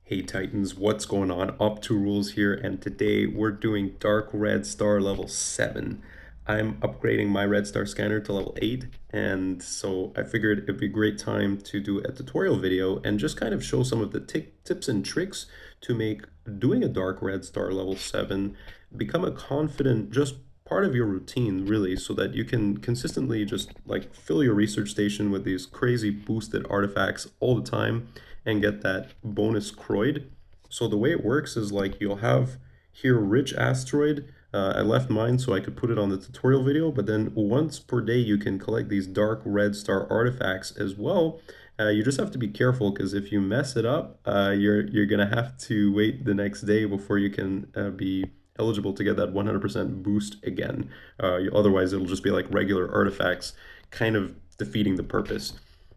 Hey Titans, what's going on? Up to rules here, and today we're doing Dark Red Star level 7. I'm upgrading my Red Star scanner to level 8, and so I figured it'd be a great time to do a tutorial video and just kind of show some of the tips and tricks to make doing a Dark Red Star level 7 become a confident, just part of your routine, really, so that you can consistently just like fill your research station with these crazy boosted artifacts all the time and get that bonus Croyd. So the way it works is like you'll have here rich asteroid. I left mine so I could put it on the tutorial video, but then once per day you can collect these dark red star artifacts as well. You just have to be careful because if you mess it up, you're gonna have to wait the next day before you can be eligible to get that 100% boost again. Otherwise, it'll just be like regular artifacts, kind of defeating the purpose.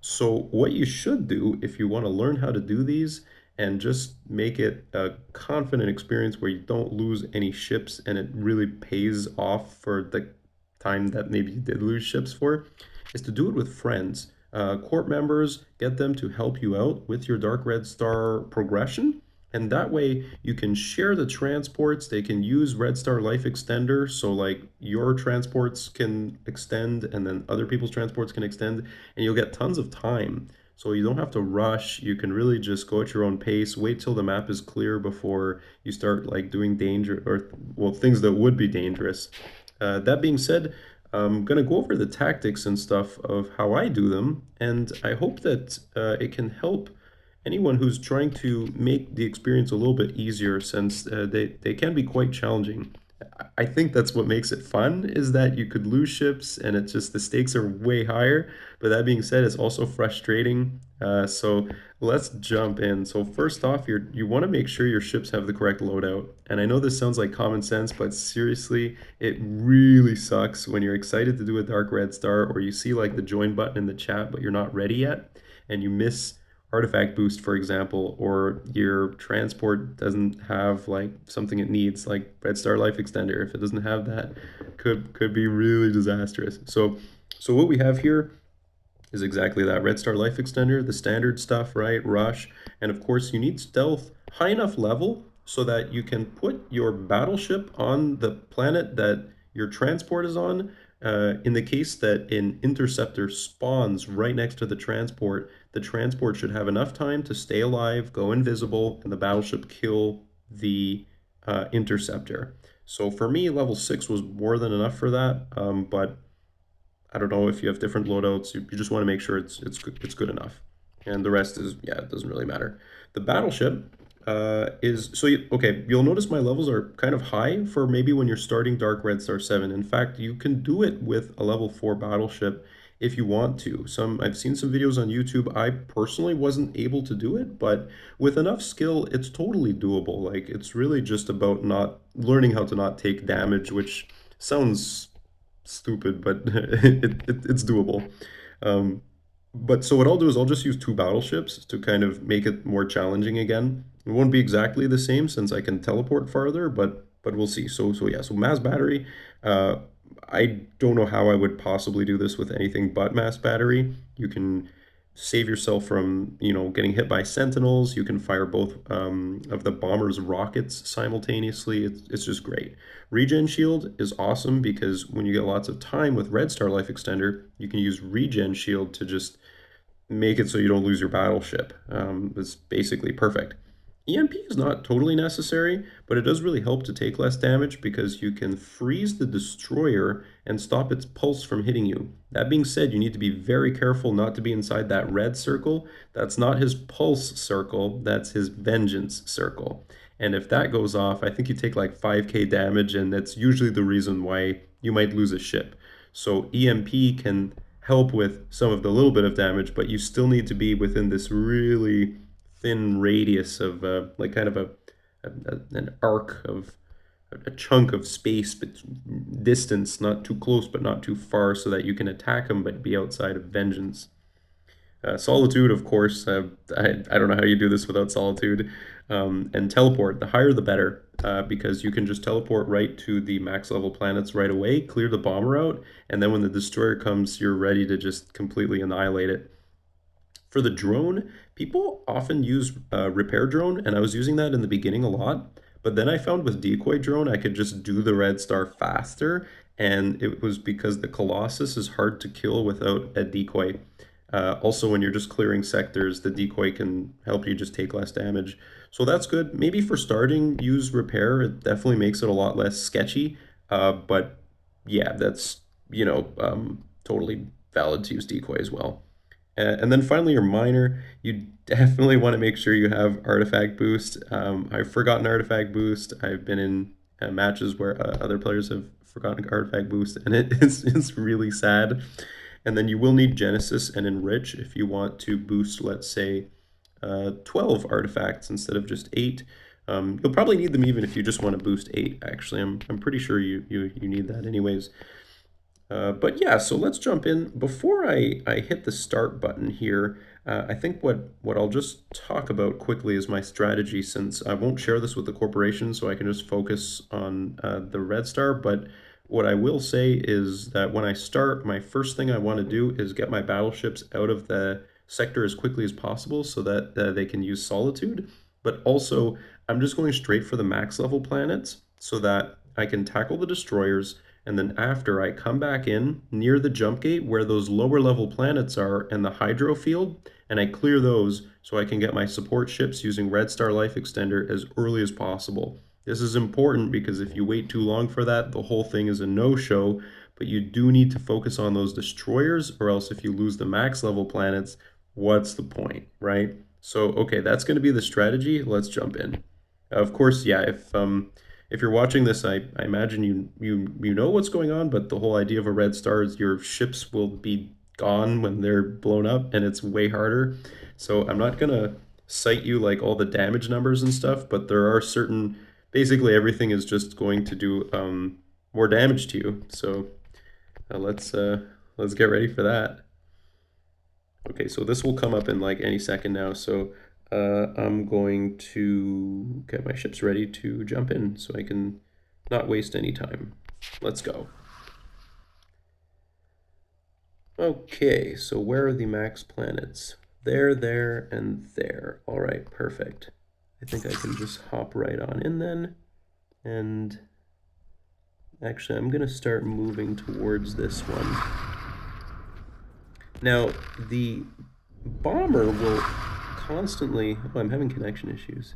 So what you should do if you want to learn how to do these and just make it a confident experience where you don't lose any ships and it really pays off for the time that maybe you did lose ships for, is to do it with friends. Court members, get them to help you out with your Dark Red Star progression. And that way you can share the transports. They can use Red Star Life Extender. So like your transports can extend and then other people's transports can extend and you'll get tons of time. So you don't have to rush. You can really just go at your own pace. Wait till the map is clear before you start like doing danger or well things that would be dangerous. That being said, I'm gonna go over the tactics and stuff of how I do them, and I hope that it can help anyone who's trying to make the experience a little bit easier since they can be quite challenging. I think that's what makes it fun is that you could lose ships and it's just the stakes are way higher. But that being said, it's also frustrating. So let's jump in. So first off, you want to make sure your ships have the correct loadout. And I know this sounds like common sense, but seriously, it really sucks when you're excited to do a Dark Red Star or you see like the join button in the chat, but you're not ready yet and you miss artifact boost, for example, or your transport doesn't have like something it needs, like Red Star Life Extender. If it doesn't have that, could be really disastrous. So what we have here is exactly that Red Star Life Extender, the standard stuff, right? Rush, and of course you need stealth high enough level so that you can put your battleship on the planet that your transport is on. In the case that an interceptor spawns right next to the transport should have enough time to stay alive, go invisible, and the battleship kill the interceptor. So for me, level 6 was more than enough for that, but I don't know if you have different loadouts. You just want to make sure it's good enough, and the rest is yeah, it doesn't really matter. The battleship is so okay. You'll notice my levels are kind of high for maybe when you're starting Dark Red Star 7. In fact, you can do it with a level 4 battleship if you want to. I've seen some videos on YouTube. I personally wasn't able to do it, but with enough skill, it's totally doable. Like it's really just about not learning how to not take damage, which sounds stupid, but it's doable. Um, but so what I'll do is I'll just use two battleships to kind of make it more challenging again. It won't be exactly the same since I can teleport farther, but we'll see. So yeah, so mass battery. I don't know how I would possibly do this with anything but mass battery. You can save yourself from, getting hit by sentinels. You can fire both of the bomber's rockets simultaneously. It's just great. Regen shield is awesome because when you get lots of time with Red Star Life Extender, you can use regen shield to just make it so you don't lose your battleship. It's basically perfect. EMP is not totally necessary, but it does really help to take less damage because you can freeze the destroyer and stop its pulse from hitting you. That being said, you need to be very careful not to be inside that red circle. That's not his pulse circle, that's his vengeance circle. And if that goes off, I think you take like 5k damage, and that's usually the reason why you might lose a ship. So EMP can help with some of the little bit of damage, but you still need to be within this really thin radius of like kind of an arc of a chunk of space, but distance, not too close but not too far, so that you can attack them but be outside of vengeance. Solitude, of course. I don't know how you do this without solitude. And teleport. The higher the better, because you can just teleport right to the max level planets right away, clear the bomber out, and then when the destroyer comes, you're ready to just completely annihilate it. For the drone, people often use repair drone, and I was using that in the beginning a lot. But then I found with decoy drone, I could just do the red star faster, and it was because the Colossus is hard to kill without a decoy. Also, when you're just clearing sectors, the decoy can help you just take less damage. So that's good. Maybe for starting, use repair. It definitely makes it a lot less sketchy. But yeah, that's, totally valid to use decoy as well. And then finally, your miner, you definitely want to make sure you have artifact boost. I've forgotten artifact boost. I've been in matches where other players have forgotten artifact boost, and it's really sad. And then you will need Genesis and Enrich if you want to boost, let's say, 12 artifacts instead of just 8. You'll probably need them even if you just want to boost 8, actually. I'm pretty sure you need that anyways. But yeah, so let's jump in. Before I hit the start button here, I think what I'll just talk about quickly is my strategy, since I won't share this with the corporation, so I can just focus on the Red Star. But what I will say is that when I start, my first thing I want to do is get my battleships out of the sector as quickly as possible so that they can use Solitude. But also, I'm just going straight for the max level planets so that I can tackle the destroyers, and then after I come back in near the jump gate where those lower level planets are and the hydro field, and I clear those so I can get my support ships using Red Star Life Extender as early as possible. This is important because if you wait too long for that, the whole thing is a no-show, but you do need to focus on those destroyers, or else if you lose the max level planets, what's the point, right? So, okay, that's going to be the strategy. Let's jump in. Of course, yeah, if you're watching this, I imagine you know what's going on, but the whole idea of a red star is your ships will be gone when they're blown up, and it's way harder. So I'm not gonna cite you like all the damage numbers and stuff, but there are certain, basically everything is just going to do more damage to you. So let's get ready for that. Okay, so this will come up in like any second now. So I'm going to get my ships ready to jump in so I can not waste any time. Let's go. Okay, so where are the max planets? There, and there. All right, perfect. I think I can just hop right on in then. And actually, I'm going to start moving towards this one. Now, the bomber will constantly... Oh, I'm having connection issues.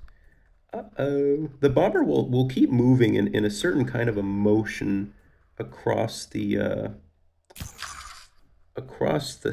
Uh-oh. The bomber will keep moving in a certain kind of a motion across the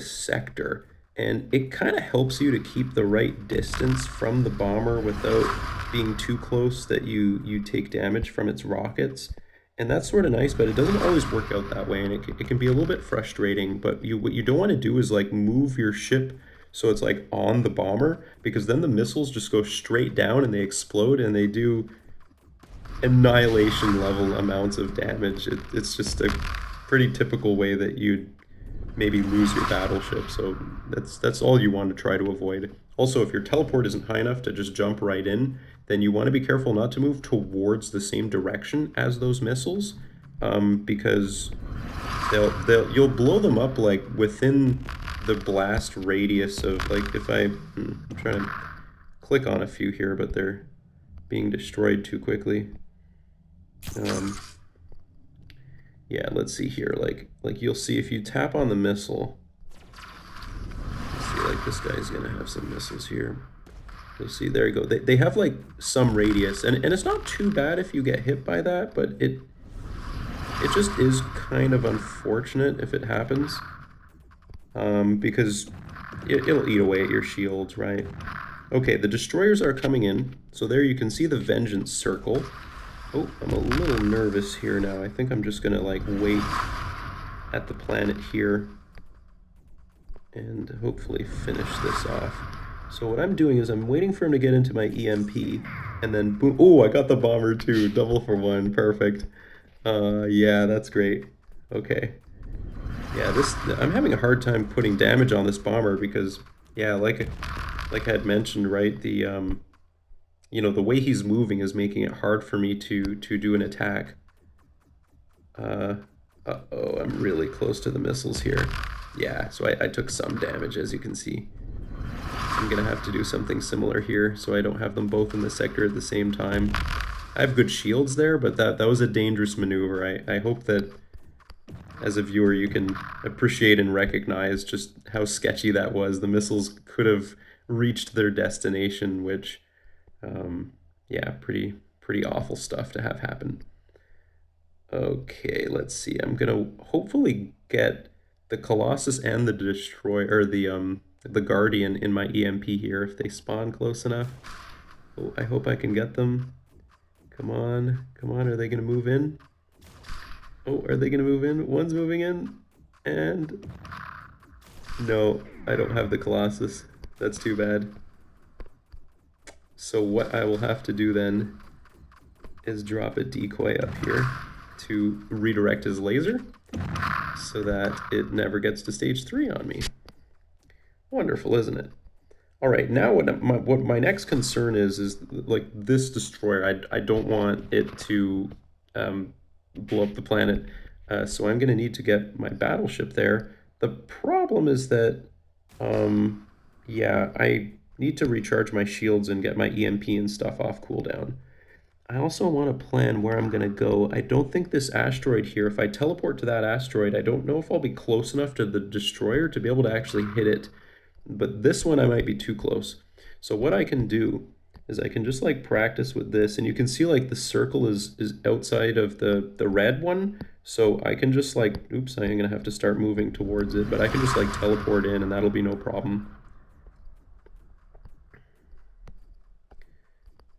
sector, and it kind of helps you to keep the right distance from the bomber without being too close that you take damage from its rockets. And that's sort of nice, but it doesn't always work out that way, and it can be a little bit frustrating. But what you don't want to do is like move your ship so it's like on the bomber, because then the missiles just go straight down and they explode and they do annihilation level amounts of damage. It's just a pretty typical way that you'd maybe lose your battleship, so that's all you want to try to avoid. Also, if your teleport isn't high enough to just jump right in, then you want to be careful not to move towards the same direction as those missiles, because you'll blow them up like within the blast radius of, like, if I'm trying to click on a few here, but they're being destroyed too quickly. Yeah, let's see here. Like you'll see if you tap on the missile. See, like this guy's gonna have some missiles here. You'll see, there you go. They have like some radius, and it's not too bad if you get hit by that, but it just is kind of unfortunate if it happens, because it'll eat away at your shields, right? Okay, the destroyers are coming in, so there you can see the vengeance circle. Oh, I'm a little nervous here now. I think I'm just gonna like wait at the planet here and hopefully finish this off. So what I'm doing is I'm waiting for him to get into my EMP, and then boom. Oh, I got the bomber too. Double for one. Perfect. Yeah, that's great. Okay. Yeah, I'm having a hard time putting damage on this bomber because, yeah, like I had mentioned, right, the the way he's moving is making it hard for me to do an attack. Uh-oh, I'm really close to the missiles here. Yeah, so I took some damage, as you can see. I'm gonna have to do something similar here so I don't have them both in the sector at the same time. I have good shields there, but that was a dangerous maneuver. I hope that as a viewer you can appreciate and recognize just how sketchy that was. The missiles could have reached their destination, which, yeah, pretty awful stuff to have happen. Okay, let's see. I'm gonna hopefully get the Colossus and the Destroyer, or the Guardian in my EMP here if they spawn close enough. Oh, I hope I can get them. Come on, come on, are they gonna move in? Oh, are they gonna move in? One's moving in, and no, I don't have the Colossus. That's too bad. So what I will have to do then is drop a decoy up here to redirect his laser so that it never gets to stage 3 on me. Wonderful, isn't it? All right, now what my next concern is like this destroyer. I don't want it to blow up the planet, so I'm going to need to get my battleship there. The problem is that, yeah, I need to recharge my shields and get my EMP and stuff off cooldown. I also want to plan where I'm going to go. I don't think this asteroid here, if I teleport to that asteroid, I don't know if I'll be close enough to the destroyer to be able to actually hit it. But this one I might be too close. So what I can do is I can just like practice with this, and you can see like the circle is outside of the red one. So I can just like, oops, I'm going to have to start moving towards it, but I can just like teleport in and that'll be no problem.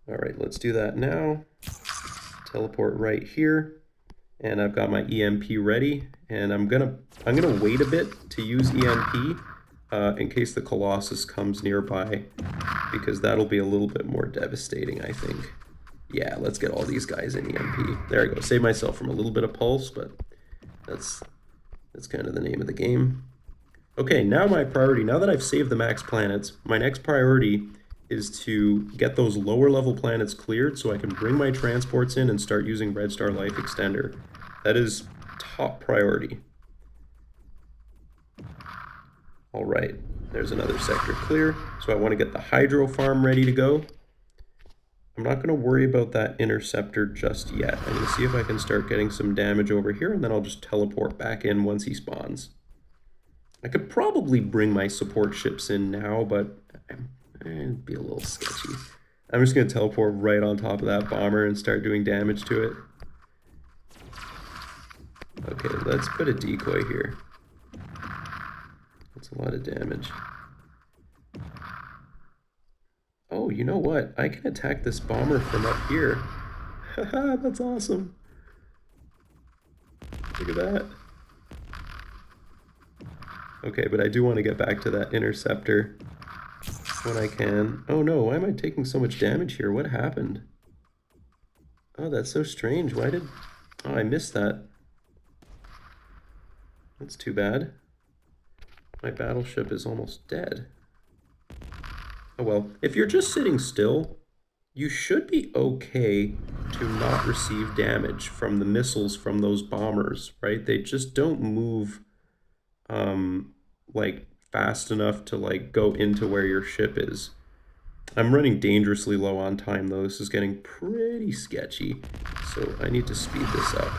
All right, let's do that now. Teleport right here, and I've got my EMP ready, and I'm gonna wait a bit to use EMP in case the Colossus comes nearby, because that'll be a little bit more devastating, I think. Yeah, let's get all these guys in EMP. There I go. Save myself from a little bit of pulse, but that's kind of the name of the game. Okay, now my priority, now that I've saved the max planets, my next priority is to get those lower level planets cleared so I can bring my transports in and start using Red Star Life Extender. That is top priority. All right, there's another sector clear. So I want to get the hydro farm ready to go. I'm not going to worry about that interceptor just yet. I'm going to see if I can start getting some damage over here, and then I'll just teleport back in once he spawns. I could probably bring my support ships in now, but it'd be a little sketchy. I'm just going to teleport right on top of that bomber and start doing damage to it. Okay, let's put a decoy here. That's a lot of damage. Oh, you know what? I can attack this bomber from up here. Haha, that's awesome. Look at that. Okay, but I do want to get back to that interceptor when I can. Oh no, why am I taking so much damage here? What happened? Oh, that's so strange. Why did... Oh, I missed that. That's too bad. My battleship is almost dead. Oh well, if you're just sitting still, you should be okay to not receive damage from the missiles from those bombers, right? They just don't move like fast enough to like go into where your ship is. I'm running dangerously low on time though. This is getting pretty sketchy, so I need to speed this up.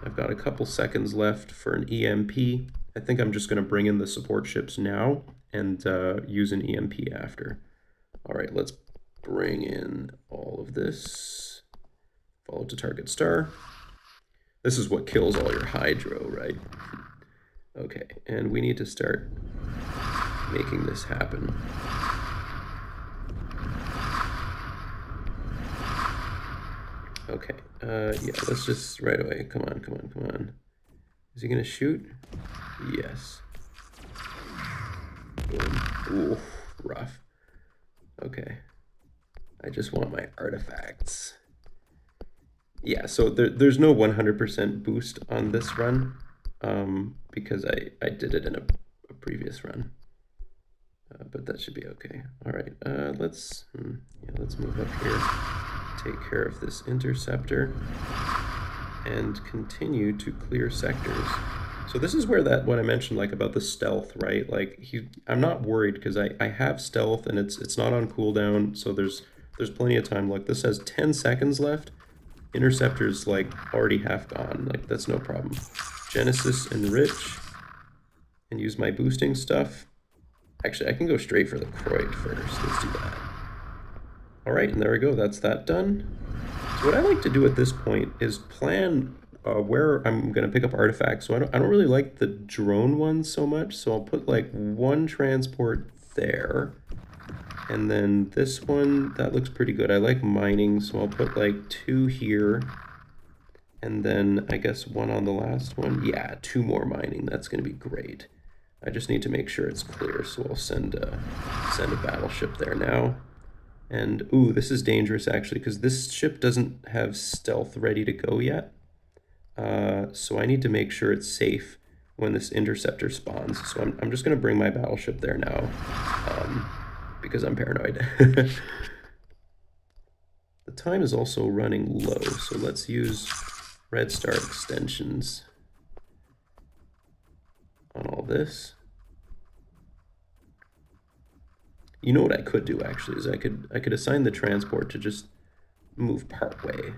I've got a couple seconds left for an EMP. I think I'm just going to bring in the support ships now and use an EMP after. All right, let's bring in all of this. Follow to target star. This is what kills all your hydro, right? Okay, and we need to start making this happen. Okay, yeah, let's just right away. Come on, come on, come on. Is he gonna shoot? Yes. Boom. Ooh, rough. Okay. I just want my artifacts. Yeah, so there's no 100% boost on this run, because I did it in a previous run. But that should be okay. All right, let's move up here, take care of this interceptor, and continue to clear sectors. So this is where what I mentioned, like about the stealth, right? Like I'm not worried because I have stealth and it's not on cooldown, so there's plenty of time. Look, this has 10 seconds left. Interceptor's like already half gone. Like that's no problem. Genesis enrich and use my boosting stuff. Actually, I can go straight for the Croyd first. Let's do that. All right, and there we go. That's that done. So what I like to do at this point is plan where I'm going to pick up artifacts. So I don't really like the drone ones so much. So I'll put like one transport there. And then this one, that looks pretty good. I like mining, so I'll put like 2 here. And then I guess 1 on the last one. Yeah, 2 more mining. That's going to be great. I just need to make sure it's clear, so I'll send a battleship there now. And, ooh, this is dangerous, actually, because this ship doesn't have stealth ready to go yet. So I need to make sure it's safe when this interceptor spawns. So I'm just going to bring my battleship there now, because I'm paranoid. The time is also running low, so let's use Red Star extensions on all this. You know what I could do actually is I could assign the transport to just move part way,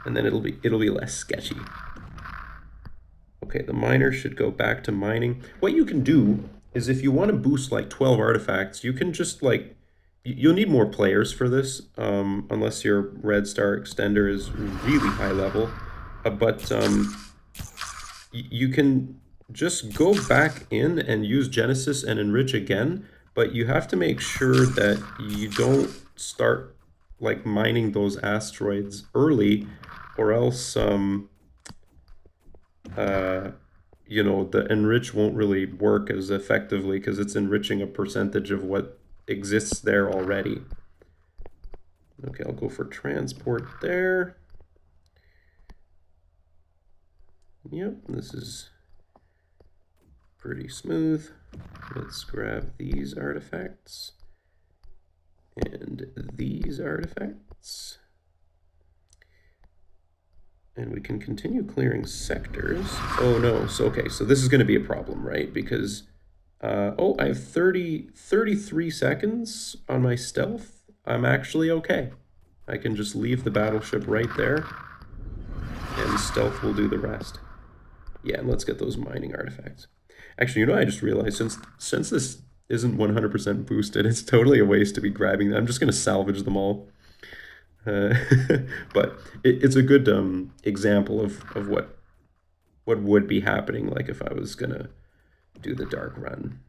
and then it'll be less sketchy. Okay, the miner should go back to mining. What you can do is if you want to boost like 12 artifacts, you can just like you'll need more players for this, unless your Red Star extender is really high level. But you can just go back in and use Genesis and enrich again, but you have to make sure that you don't start like mining those asteroids early, or else you know, the enrich won't really work as effectively because it's enriching a percentage of what exists there already. Okay, I'll go for transport there. Yep, this is pretty smooth. Let's grab these artifacts and these artifacts. And we can continue clearing sectors. Oh no, so okay, so this is going to be a problem, right? Because, oh, I have 33 seconds on my stealth. I'm actually okay. I can just leave the battleship right there, and stealth will do the rest. Yeah, and let's get those mining artifacts. Actually, you know, I just realized since this isn't 100% boosted, it's totally a waste to be grabbing them. I'm just going to salvage them all. But it's a good example of what would be happening, like if I was gonna do the dark run.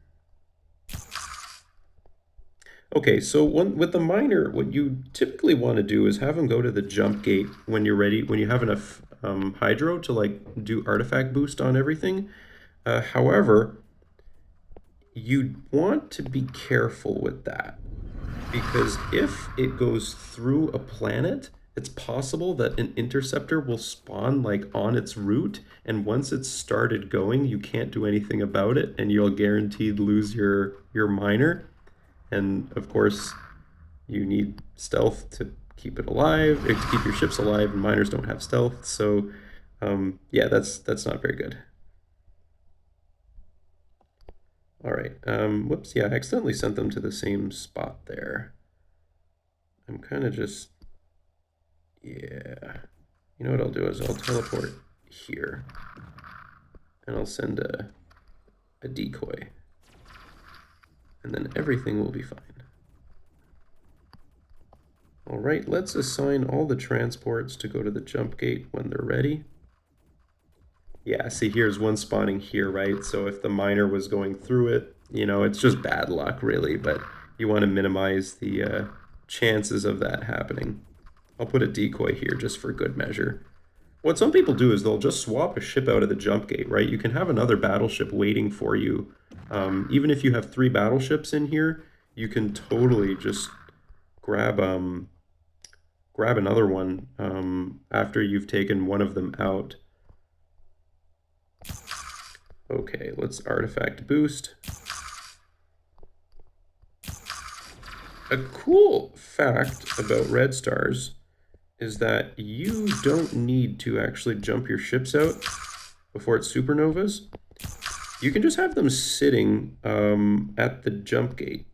Okay, so with the miner, what you typically want to do is have them go to the jump gate when you're ready, when you have enough hydro to like do artifact boost on everything. However, you want to be careful with that, because if it goes through a planet, it's possible that an interceptor will spawn like on its route, and once it's started going, you can't do anything about it, and you'll guaranteed lose your miner. And of course, you need stealth to keep it alive, to keep your ships alive, and miners don't have stealth. So yeah, that's not very good. All right, whoops, yeah, I accidentally sent them to the same spot there. I'm kind of just, yeah. You know what I'll do is I'll teleport here, and I'll send a decoy, and then everything will be fine. All right, let's assign all the transports to go to the jump gate when they're ready. Yeah, see, here's one spawning here, right? So if the miner was going through it, you know, it's just bad luck, really, but you want to minimize the chances of that happening. I'll put a decoy here just for good measure. What some people do is they'll just swap a ship out of the jump gate, right? You can have another battleship waiting for you. Even if you have 3 battleships in here, you can totally just grab another one after you've taken one of them out. Okay, let's artifact boost. A cool fact about red stars is that you don't need to actually jump your ships out before it supernovas. You can just have them sitting at the jump gate.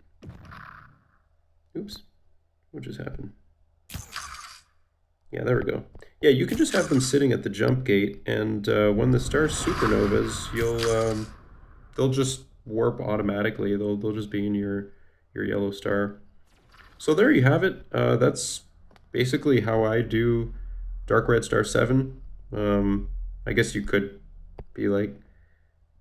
Oops, what just happened? Yeah, there we go. Yeah, you can just have them sitting at the jump gate, and when the star supernovas, they'll just warp automatically. They'll just be in your yellow star. So there you have it. That's basically how I do Dark Red Star 7. I guess you could be like,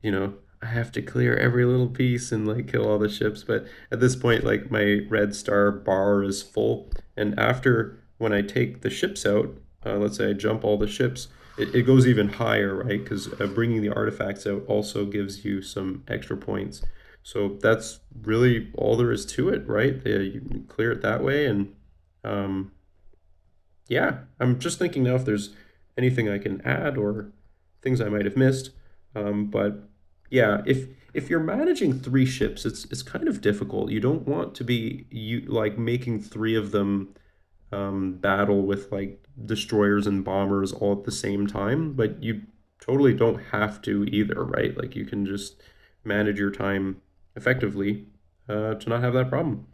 I have to clear every little piece and like kill all the ships, but at this point, like my red star bar is full. And after when I take the ships out, let's say I jump all the ships, it goes even higher, right? Because bringing the artifacts out also gives you some extra points. So that's really all there is to it, right? You can clear it that way, and um, yeah, I'm just thinking now if there's anything I can add or things I might have missed. But yeah, if you're managing three ships, it's kind of difficult. You don't want to be like making three of them battle with like destroyers and bombers all at the same time, but you totally don't have to either, right? Like you can just manage your time effectively to not have that problem.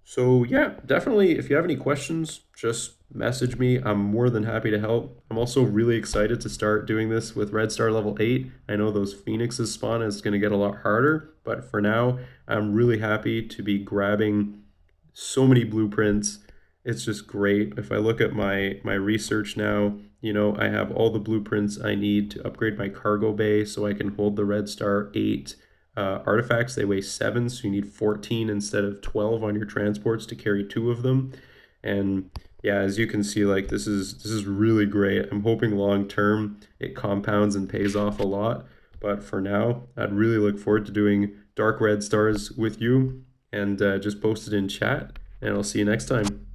So yeah, definitely if you have any questions, just message me. I'm more than happy to help. I'm also really excited to start doing this with Red Star level 8. I know those Phoenixes spawn is going to get a lot harder, but for now, I'm really happy to be grabbing so many blueprints. It's just great. If I look at my research now, I have all the blueprints I need to upgrade my cargo bay so I can hold the Red Star 8 artifacts. They weigh 7, so you need 14 instead of 12 on your transports to carry 2 of them. And yeah, as you can see, like this is really great. I'm hoping long term it compounds and pays off a lot. But for now, I'd really look forward to doing Dark Red Stars with you, and just post it in chat, and I'll see you next time.